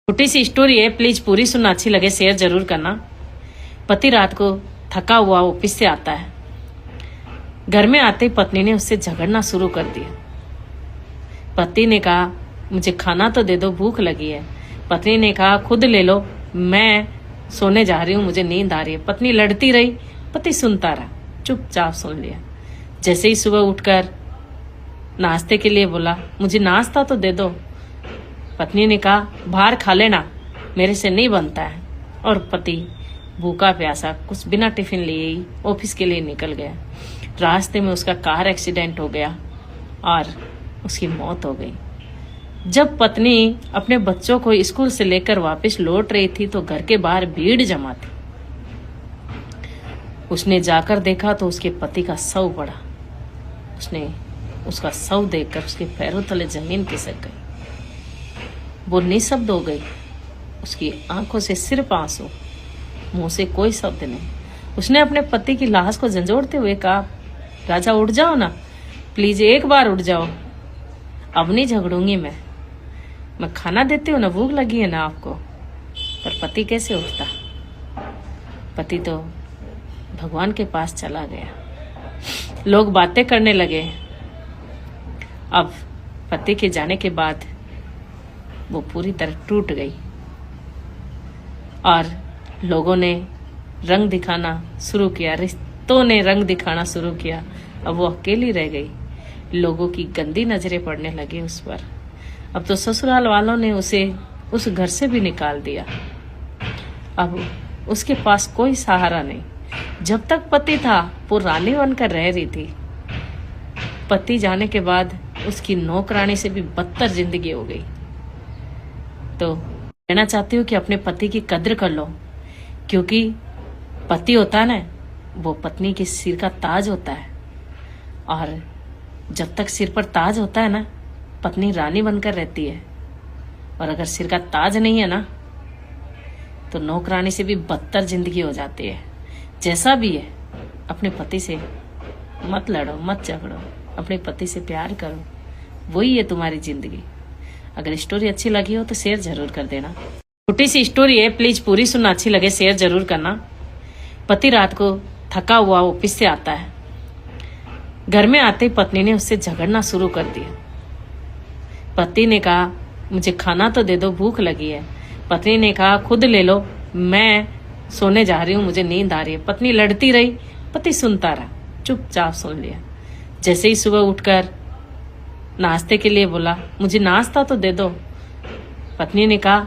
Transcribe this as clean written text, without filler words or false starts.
छोटी सी स्टोरी है, प्लीज पूरी सुनना, अच्छी लगे शेयर जरूर करना। पति रात को थका हुआ ऑफिस से आता है। घर में आते ही पत्नी ने उससे झगड़ना शुरू कर दिया। पति ने कहा मुझे खाना तो दे दो, भूख लगी है। पत्नी ने कहा खुद ले लो, मैं सोने जा रही हूँ, मुझे नींद आ रही है। पत्नी लड़ती रही, पति सुनता रहा, चुपचाप सुन लिया। जैसे ही सुबह उठकर नाश्ते के लिए बोला, मुझे नाश्ता तो दे दो। पत्नी ने कहा बाहर खा लेना, मेरे से नहीं बनता है। और पति भूखा प्यासा कुछ बिना टिफिन लिए ही ऑफिस के लिए निकल गया। रास्ते में उसका कार एक्सीडेंट हो गया और उसकी मौत हो गई। जब पत्नी अपने बच्चों को स्कूल से लेकर वापस लौट रही थी तो घर के बाहर भीड़ जमा थी। उसने जाकर देखा तो उसके पति का शव पड़ा। उसने उसका शव देखकर उसके पैरों तले जमीन खिसक गई। वो निशब्द हो गई। उसकी आंखों से सिर्फ आंसू, मुंह से कोई शब्द नहीं। उसने अपने पति की लाश को झंझोड़ते हुए कहा, राजा उठ जाओ ना, प्लीज एक बार उठ जाओ, अब नहीं झगड़ूंगी मैं खाना देती हूँ ना, भूख लगी है ना आपको। पर पति कैसे उठता? पति तो भगवान के पास चला गया। लोग बातें करने लगे। अब पति के जाने के बाद वो पूरी तरह टूट गई और लोगों ने रंग दिखाना शुरू किया, रिश्तों ने रंग दिखाना शुरू किया। अब वो अकेली रह गई। लोगों की गंदी नजरें पड़ने लगी उस पर। अब तो ससुराल वालों ने उसे उस घर से भी निकाल दिया। अब उसके पास कोई सहारा नहीं। जब तक पति था वो रानी बनकर रह रही थी। पति जाने के बाद उसकी नौकरानी से भी बदतर जिंदगी हो गई। तो कहना चाहती हूँ कि अपने पति की कद्र कर लो, क्योंकि पति होता है ना, वो पत्नी के सिर का ताज होता है। और जब तक सिर पर ताज होता है ना, पत्नी रानी बनकर रहती है। और अगर सिर का ताज नहीं है ना, तो नौकरानी से भी बदतर जिंदगी हो जाती है। जैसा भी है, अपने पति से मत लड़ो, मत झगड़ो, अपने पति से प्यार करो, वही है तुम्हारी जिंदगी। अगर स्टोरी अच्छी लगी हो तो शेयर जरूर कर देना। छोटी सी स्टोरी है, प्लीज पूरी सुनना, अच्छी लगे शेयर जरूर करना। पति रात को थका हुआ ऑफिस से आता है। घर में आते ही पत्नी ने उससे झगड़ना शुरू कर दिया। पति ने कहा मुझे खाना तो दे दो, भूख लगी है। पत्नी ने कहा खुद ले लो, मैं सोने जा रही हूँ, मुझे नींद आ रही है। पत्नी लड़ती रही, पति सुनता रहा, चुपचाप सुन लिया। जैसे ही सुबह उठकर नाश्ते के लिए बोला, मुझे नाश्ता तो दे दो। पत्नी ने कहा